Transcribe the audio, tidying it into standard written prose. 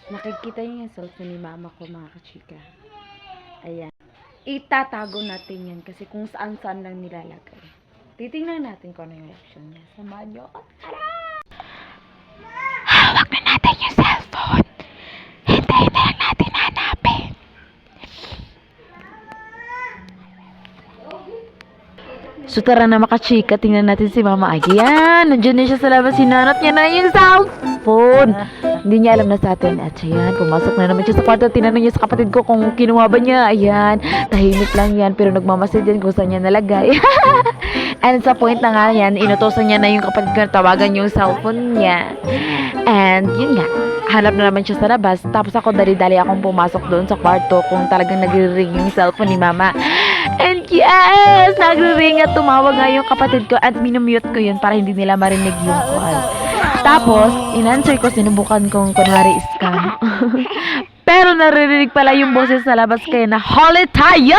Nakikita niyo yung cellphone ni mama ko, mga kachika. Ayan. Itatago natin yan kasi kung saan-saan lang nilalagay. Titingnan natin kung ano yung reaction niya. Samahan niyo ako. Hawak na natin yung cellphone. Hintayin na lang natin hanapin. So tara na makachika, tingnan natin si mama. Ayan, nandiyan na siya sa labas. Sinanot niya na yung cellphone. Hindi niya alam na sa atin. At ayan, pumasok na naman siya sa kwarto. Tinanong niya sa kapatid ko kung kinuha ba niya. Ayan, tahimik lang yan. Pero nagmamasid yan kung saan niya nalagay. And sa point na nga yan, inutosan niya na yung kapatid ko na tawagan yung cellphone niya. And yun nga, hanap na naman siya sa labas. Tapos ako dali-dali akong pumasok doon sa kwarto kung talagang nagre-ring yung cellphone ni mama. And yes, nagre-ring at tumawag nga yung kapatid ko at minumute ko yun para hindi nila marinig yung call. Tapos, in-answer ko, sinubukan kong kunwari scam. Pero naririnig pala yung boses sa labas kaya na, "Huli tayo!"